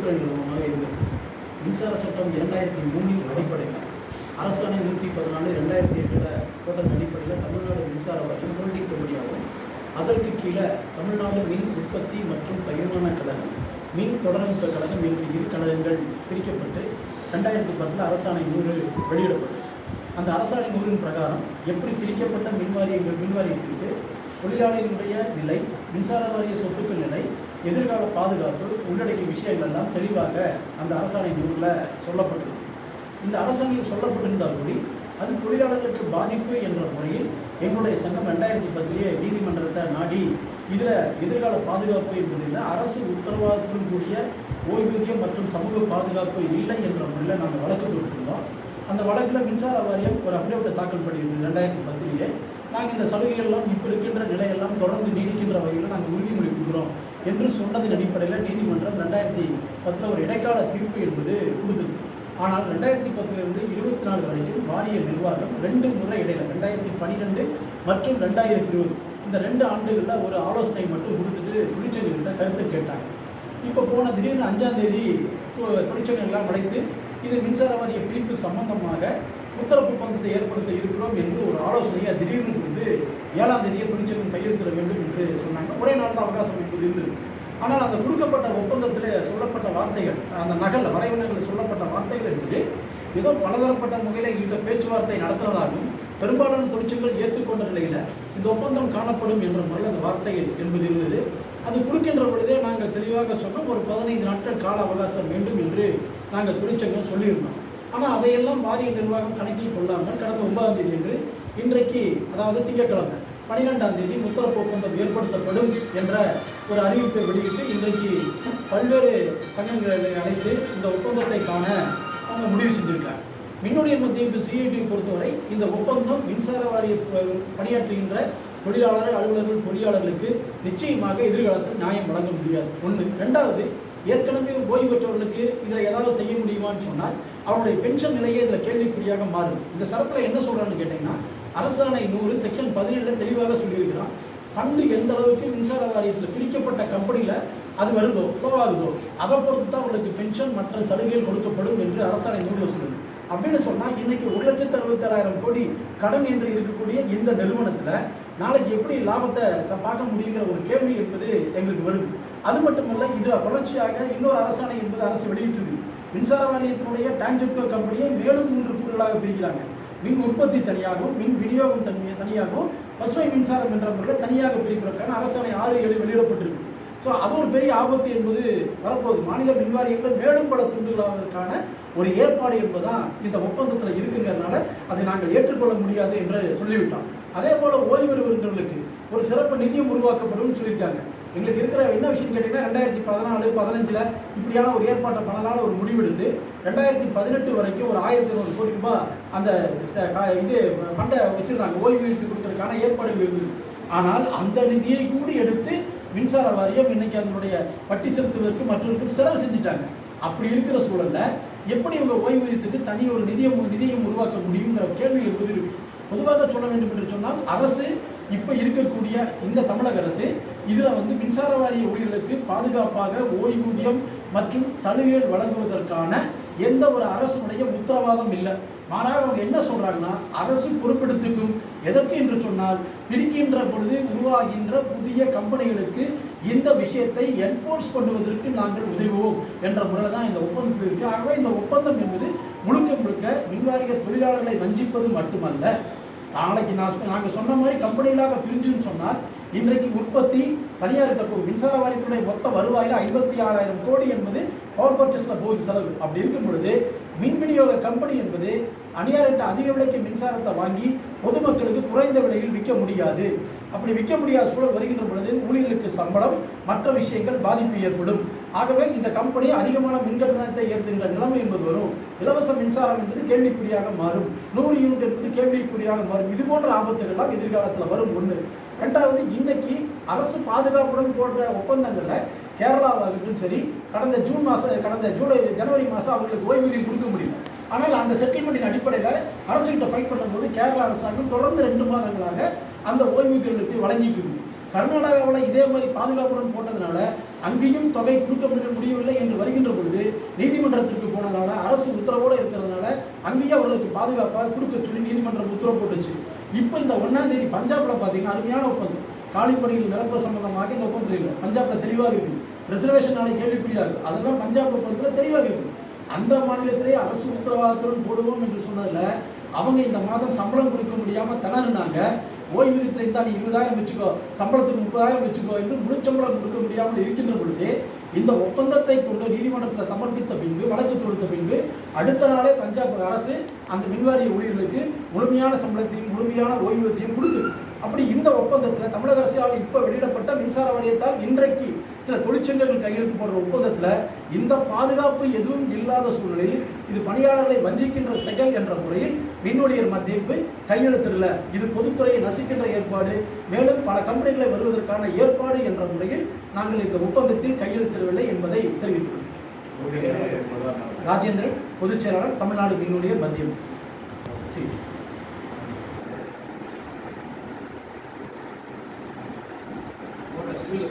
பொதுத்துறை நிறுவனமாக இருந்தது. மின்சார சட்டம் 2003 அடிப்படையில் அரசாணை 114 2008 போட்டதன் அடிப்படையில் தமிழ்நாடு மின்சார வாரியம் புரண்டிக்கும்படியாகவும் அதற்கு கீழே தமிழ்நாடு மின் உற்பத்தி மற்றும் பகிர்மான கழகம், மின் தொடரமைப்பு கழகம் என்று இரு கழகங்கள் பிரிக்கப்பட்டு 2010 அரசாணை 100 வெளியிடப்பட்டுச்சு. அந்த அரசாணை 100 பிரகாரம் எப்படி பிரிக்கப்பட்ட மின்வாரியத்திற்கு தொழிலாளிகளுடைய நிலை, மின்சார வாரிய சொத்துக்கள் நிலை, எதிர்கால பாதுகாப்பு உள்ளடக்கிய விஷயங்கள் எல்லாம் தெளிவாக அந்த அரசாணை 100 சொல்லப்பட்டிருக்கு. இந்த அரசாணையில் சொல்லப்பட்டிருந்தால் கூடி அது தொழிலாளர்களுக்கு பாதிப்பு என்ற முறையில் எங்களுடைய சங்கம் 2010 நீதிமன்றத்தை நாடி இதில் எதிர்கால பாதுகாப்பு என்பதில் அரசு உத்தரவாதத்துடன் கூடிய ஓய்வூதியம் மற்றும் சமூக பாதுகாப்பு இல்லை என்ற முறையில் நாங்கள் வழக்கு தொடுத்திருந்தோம். அந்த வழக்கில் மின்சார வாரியம் ஒரு அப்டேட்டை தாக்கல் பண்ணியிருந்தது 2010. நாங்கள் இந்த சலுகைகள்லாம் இப்போ இருக்கின்ற நிலையெல்லாம் தொடர்ந்து நீடிக்கின்ற வகையில் நாங்கள் உறுதிமொழி கொடுக்குறோம் என்று சொன்னதின் அடிப்படையில் நீதிமன்றம் 2010 ஒரு இடைக்கால தீர்ப்பு என்பது கொடுத்தது. ஆனால் 2010 24 வரைக்கும் வாரிய நிர்வாகம் 2 முறை இடையில 2012 மற்றும் 2020 இந்த 2 ஆண்டுகளில் ஒரு ஆலோசனை மட்டும் கொடுத்துட்டு தொழிற்சங்கங்கள்கிட்ட கருத்து கேட்டாங்க. இப்போ போன திடீர்னு 5ஆம் தேதி தொழிற்சங்கங்கள்லாம் அழைத்து இது மின்சார வாரிய பிரிப்பு சம்பந்தமாக உத்தரப்பு ஒப்பந்தத்தை ஏற்படுத்த இருக்கிறோம் என்று ஒரு ஆலோசனையை திடீர்னு கொடுத்து 7ஆம் தேதியை தொழிற்சங்கம் கையெழுத்திட வேண்டும் என்று சொன்னாங்க. ஒரே நாள் தான் அவகாசம் என்பது இருந்தது. ஆனால் அந்த கொடுக்கப்பட்ட ஒப்பந்தத்தில் சொல்லப்பட்ட வார்த்தைகள், அந்த நகலில் வரைவினங்களில் சொல்லப்பட்ட வார்த்தைகள் என்பது ஏதோ பலதரப்பட்ட முறையில் இந்த பேச்சுவார்த்தை நடத்துவதாகவும் பெரும்பாலான தொழிற்சங்கங்கள் ஏற்றுக்கொண்ட நிலையில் இந்த ஒப்பந்தம் காணப்படும் என்ற முறையில் அந்த வார்த்தைகள் என்பது இருந்தது. அது கொடுக்கின்ற பொழுதே நாங்கள் தெளிவாக சொன்னோம், ஒரு 15 நாட்கள் கால அவகாசம் வேண்டும் என்று நாங்கள் தொழிற்சங்கம் சொல்லியிருந்தோம். ஆனால் அதையெல்லாம் வாரிய நிர்வாகம் கணக்கில் கொள்ளாமல் கடந்த 9ஆம் தேதி என்று இன்றைக்கு, அதாவது திங்கட்கிழமை 12ஆம் தேதி முத்தரப்பு ஒப்பந்தம் ஏற்படுத்தப்படும் என்ற ஒரு அறிவிப்பை வெளியிட்டு இன்றைக்கு பல்வேறு சங்கங்களை அழைத்து இந்த ஒப்பந்தத்தை காண அவங்க முடிவு செஞ்சிருக்காங்க. மின்னுடைய மத்திய சிஐடி பொறுத்தவரை இந்த ஒப்பந்தம் மின்சார வாரிய பணியாற்றுகின்ற தொழிலாளர்கள், அலுவலர்கள், பொறியாளர்களுக்கு நிச்சயமாக எதிர்காலத்தில் நியாயம் வழங்க முடியாது. 1. 2வது, ஏற்கனவே ஓய்வு பெற்றவர்களுக்கு இதில் ஏதாவது செய்ய முடியுமான்னு சொன்னால் அவருடைய பென்ஷன் நிலையே இதில் கேள்விக்குறியாக மாறும். இந்த சரத்தில் என்ன சொல்கிறான்னு கேட்டிங்கன்னா, அரசாணை 100 செக்ஷன் 17 தெளிவாக சொல்லியிருக்கிறான். ஃபண்டு எந்த அளவுக்கு மின்சார வாரியத்தில் பிரிக்கப்பட்ட கம்பெனியில் அது வருதோ, ஃப்ளோ ஆகுதோ, அதை பொறுத்து தான் அவங்களுக்கு பென்ஷன் மற்ற சலுகைகள் கொடுக்கப்படும் என்று அரசாணை 100 சொல்லுது. அப்படின்னு சொன்னால் இன்றைக்கி 1,67,000 கோடி கடன் என்று இருக்கக்கூடிய இந்த நிறுவனத்தில் நாளைக்கு எப்படி லாபத்தை பார்க்க முடியுங்கிற ஒரு கேள்வி என்பது எங்களுக்கு வருது. அது மட்டுமல்ல, இது தொடர்ச்சியாக இன்னொரு அரசாணை என்பது அரசு வெளியிட்டிருக்கு. மின்சார வாரியத்தினுடைய டான்ஜெப்கோ கம்பெனியை மேலும் 3 கூறுகளாக பிரிக்கிறாங்க. மின் உற்பத்தி தனியாகவும், மின் விநியோகம் தனியாகவும், பசுமை மின்சாரம் என்ற முறையில் தனியாக பிரிப்பதற்கான அரசாணை 6-7 வெளியிடப்பட்டிருக்கு. ஸோ அது ஒரு பெரிய ஆபத்து என்பது வரப்போகுது. மாநில மின்வாரியங்கள் மேலும் பல துண்டுகளாவதற்கான ஒரு ஏற்பாடு என்பதுதான் இந்த ஒப்பந்தத்தில் இருக்குங்கிறதுனால அதை நாங்கள் ஏற்றுக்கொள்ள முடியாது என்று சொல்லிவிட்டோம். அதே போல் ஓய்வு பெறுபவர்களுக்கு ஒரு சிறப்பு நிதியம் உருவாக்கப்படும் சொல்லியிருக்காங்க. எங்களுக்கு இருக்கிற என்ன விஷயம் கேட்டிங்கன்னா, 2014, 15 இப்படியான ஒரு ஏற்பாட்டை பண்ணனால ஒரு முடிவெடுத்து 2018 வரைக்கும் ஒரு 1,200 கோடி ரூபாய் அந்த இது ஃபண்டை வச்சுருந்தாங்க, ஓய்வூதியத்துக்கு கொடுக்கறதுக்கான ஏற்பாடுகள் இருந்தது. ஆனால் அந்த நிதியை கூடி எடுத்து மின்சார வாரியம் இன்னைக்கு அதனுடைய வட்டி செலுத்துவதற்கு மற்றவர்களுக்கு செலவு செஞ்சுட்டாங்க. அப்படி இருக்கிற சூழலில் எப்படி இவங்க ஓய்வூதியத்துக்கு தனி ஒரு நிதியம் உருவாக்க முடியுங்கிற கேள்வி என்பது இருக்கு. பொதுவாக சொல்ல வேண்டும் என்று சொன்னால், அரசு இப்போ இருக்கக்கூடிய இந்த தமிழக அரசு இதில் மின்சார வாரிய ஊழியர்களுக்கு பாதுகாப்பாக ஓய்வூதியம் மற்றும் சலுகைகள் வழங்குவதற்கான எந்த ஒரு அரசுடைய உத்தரவாதம் இல்லை. மாறாக அவங்க என்ன சொல்கிறாங்கன்னா, அரசு பொறுப்பெடுத்துக்கும். எதற்கு என்று சொன்னால், பிரிக்கின்ற பொழுது உருவாகின்ற புதிய கம்பெனிகளுக்கு இந்த விஷயத்தை என்ஃபோர்ஸ் பண்ணுவதற்கு நாங்கள் உதவுவோம் என்ற முறையில் தான் இந்த ஒப்பந்தத்தில் இருக்குது. ஆகவே இந்த ஒப்பந்தம் என்பது முழுக்க முழுக்க மின்வாரிய தொழிலாளர்களை வஞ்சிப்பது மட்டுமல்ல. நாளைக்கு நாங்கள் சொன்ன மாதிரி கம்பெனிகளாக பிரிஞ்சுன்னு சொன்னால் இன்றைக்கு உற்பத்தி தனியார்கிட்ட போகும். மின்சார வாரியத்துடைய மொத்த வருவாயில் 56,000 கோடி என்பது பவர் பர்ச்சேஸில் போகுது செலவு. அப்படி இருக்கும் பொழுது மின் விநியோக கம்பெனி என்பது தனியார்கிட்ட அதிக விலைக்கு மின்சாரத்தை வாங்கி பொதுமக்களுக்கு குறைந்த விலையில் விற்க முடியாது. அப்படி விற்க முடியாத சூழல் வருகின்ற பொழுது ஊழியர்களுக்கு சம்பளம், மற்ற விஷயங்கள் பாதிப்பு ஏற்படும். ஆகவே இந்த கம்பெனி அதிகமான மின்கட்டணத்தை ஏற்றுகின்ற நிலைமை என்பது வரும். இலவச மின்சாரம் என்பது கேள்விக்குறியாக மாறும். 100 யூனிட் என்பது கேள்விக்குறியாக மாறும். இது போன்ற ஆபத்துகள் எல்லாம் எதிர்காலத்தில் வரும். 1. 2வது, இன்னைக்கு அரசு பாதுகாப்புடன் போன்ற ஒப்பந்தங்களில் கேரளாவாகட்டும் சரி, கடந்த ஜனவரி மாதம் அவங்களுக்கு ஓய்வூதியம் கொடுக்க முடியல. ஆனால் அந்த செட்டில்மெண்ட்டின் அடிப்படையில் அரசுகிட்ட ஃபைட் பண்ணும்போது கேரளா அரசாங்கம் தொடர்ந்து 2 மாதங்களாக அந்த ஓய்வூதியர்களுக்கு வழங்கிட்டு இருக்குது. கர்நாடகாவில் இதே மாதிரி பாதுகாப்புடன் போட்டதுனால அங்கேயும் தொகை கொடுக்க முடியவில்லை என்று வருகின்ற பொழுது நீதிமன்றத்திற்கு போனதுனால அரசு உத்தரவோடு இருக்கிறதுனால அங்கேயே அவர்களுக்கு பாதுகாப்பாக கொடுக்க சொல்லி நீதிமன்றம் உத்தரவு போட்டுச்சு. இப்போ இந்த 1ஆம் தேதி பஞ்சாபில் பார்த்தீங்கன்னா அருமையான ஒப்பந்தம், காலிப்பணிகள் நிரப்ப சம்பந்தமாக இந்த ஒப்பந்தம் இல்லை. பஞ்சாபில் தெளிவாக இருக்குது. ரிசர்வேஷன் நாளை கேள்விக்குறியா இருக்குது. அதெல்லாம் பஞ்சாப் ஒப்பந்தத்தில் தெளிவாக இருக்குது. அந்த மாநிலத்திலே அரசு உத்தரவாதத்துடன் போடுவோம் என்று சொன்னதில் அவங்க இந்த மாதம் சம்பளம் கொடுக்க முடியாமல் திணறினாங்க. ஓய்வூதியத்தை தான் நீ 20,000 வச்சுக்கோ, சம்பளத்துக்கு 30,000 வச்சுக்கோ என்று முழு சம்பளம் கொடுக்க முடியாமல் இருக்கின்ற பொழுது இந்த ஒப்பந்தத்தை கொண்டு நீதிமன்றத்தில் சமர்ப்பித்த பின்பு, வழக்கு தொடுத்த பின்பு அடுத்த நாளே பஞ்சாப் அரசு அந்த மின்வாரிய ஊழியர்களுக்கு முழுமையான சம்பளத்தையும் முழுமையான ஓய்வூதியத்தையும் கொடுத்து, அப்படி இந்த ஒப்பந்தத்தில் தமிழக அரசால் இப்போ வெளியிடப்பட்ட மின்சார வாரியத்தால் இன்றைக்கு சில தொழிற்சங்கங்கள் கையெழுத்து போடுற ஒப்பந்தத்தில் இந்த பாதுகாப்பு எதுவும் இல்லாத சூழ்நிலையில் இது பணியாளர்களை வஞ்சிக்கின்ற செயல் என்ற முறையில் மின்வழியர் மத்தியப்பு கையெழுத்திடல. இது பொதுத்துறையை நசுக்கின்ற ஏற்பாடு, மேலும் பல கம்பெனிகளை வருவதற்கான ஏற்பாடு என்ற முறையில் நாங்கள் இந்த ஒப்பந்தத்தில் கையெழுத்திடவில்லை என்பதை தெரிவித்துள்ளோம். ராஜேந்திரன், பொதுச் செயலாளர், தமிழ்நாடு மின்வழியர் மத்தியம். ஸ்கூலில்